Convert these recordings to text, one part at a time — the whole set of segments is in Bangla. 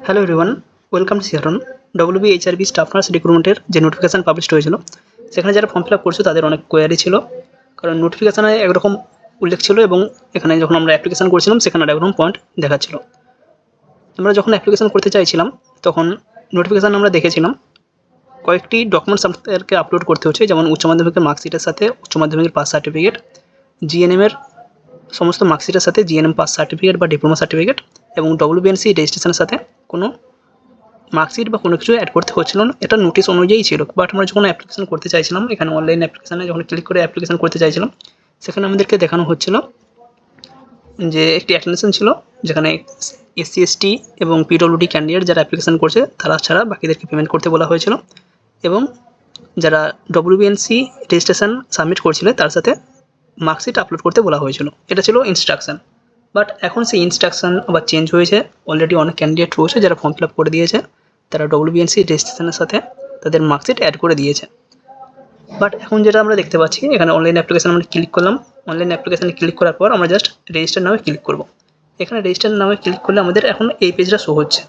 হ্যালো এভরিওয়ান, ওয়েলকাম টু সিয়ারন। WBHRB স্টাফ নার্স রিক্রুটমেন্টের যে নোটিফিকেশান পাবলিশ হয়েছিল, সেখানে যারা ফর্ম ফিল আপ করছে তাদের অনেক কোয়ারি ছিল। কারণ নোটিফিকেশানে একরকম উল্লেখ ছিল এবং এখানে যখন আমরা অ্যাপ্লিকেশান করছিলাম সেখানে আরেকরকম পয়েন্ট দেখাচ্ছিল। আমরা যখন অ্যাপ্লিকেশান করতে চাইছিলাম তখন নোটিফিকেশান আমরা দেখেছিলাম কয়েকটি ডকুমেন্টস আমাদেরকে আপলোড করতে হচ্ছে, যেমন উচ্চ মাধ্যমিকের মার্কশিটের সাথে উচ্চ মাধ্যমিকের পাস সার্টিফিকেট, জিএনএমের সমস্ত মার্কশিটের সাথে জিএনএম পাস সার্টিফিকেট বা ডিপ্লোমা সার্টিফিকেট, এবং WBNC রেজিস্ট্রেশনের সাথে কোনো মার্কশিট বা কোনো কিছু অ্যাড করতে হচ্ছিল না। এটা নোটিশ অনুযায়ী ছিল। বাট আমরা যখন অ্যাপ্লিকেশন করতে চাইছিলাম, এখানে অনলাইন অ্যাপ্লিকেশানে যখন ক্লিক করে অ্যাপ্লিকেশন করতে চাইছিলাম, সেখানে আমাদেরকে দেখানো হচ্ছিল যে একটি অ্যাটেনশন ছিল, যেখানে SC ST এবং PWD ক্যান্ডিডেট যারা অ্যাপ্লিকেশন করছে তারা ছাড়া বাকিদেরকে পেমেন্ট করতে বলা হয়েছিল, এবং যারা WBNC রেজিস্ট্রেশন সাবমিট করছিল তার সাথে মার্কশিট আপলোড করতে বলা হয়েছিল। এটা ছিল ইনস্ট্রাকশন। বাট এখন সেই ইনস্ট্রাকশন আবার চেঞ্জ হয়েছে। অলরেডি অনেক ক্যান্ডিডেট রয়েছে যারা ফর্ম ফিল আপ করে দিয়েছে, তারা WBNC রেজিস্ট্রেশনের সাথে তাদের মার্কশিট অ্যাড করে দিয়েছে। বাট এখন যেটা আমরা দেখতে পাচ্ছি, এখানে অনলাইন অ্যাপ্লিকেশন আমরা ক্লিক করলাম। অনলাইন অ্যাপ্লিকেশানে ক্লিক করার পর আমরা জাস্ট রেজিস্টার নামে ক্লিক করব। এখানে রেজিস্টার নামে ক্লিক করলে আমাদের এখন এই পেজটা শো হচ্ছে।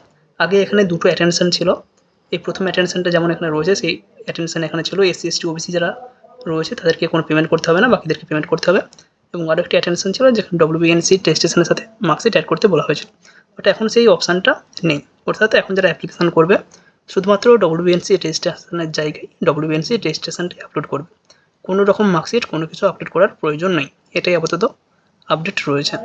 আগে এখানে দুটো অ্যাটেনশন ছিল। এই প্রথম অ্যাটেনশনটা যেমন এখানে রয়েছে, সেই অ্যাটেনশন এখানে ছিল SC ST OBC যারা রয়েছে তাদেরকে কোনো পেমেন্ট করতে হবে না, বাকিদেরকে পেমেন্ট করতে হবে। এবং আরও একটি অ্যাটেনশন ছিল যেখানে WBNC রেজিস্ট্রেশনের সাথে মার্কশিট অ্যাড করতে বলা হয়েছিল। বাট এখন সেই অপশানটা নেই। অর্থাৎ এখন যারা অ্যাপ্লিকেশন করবে শুধুমাত্র WBNC রেজিস্ট্রেশনের জায়গায় WBNC রেজিস্ট্রেশনটাই আপলোড করবে। কোনো রকম মার্কশিট কোনো কিছু আপলোড করার প্রয়োজন নেই। এটাই আপাতত আপডেট রয়েছে।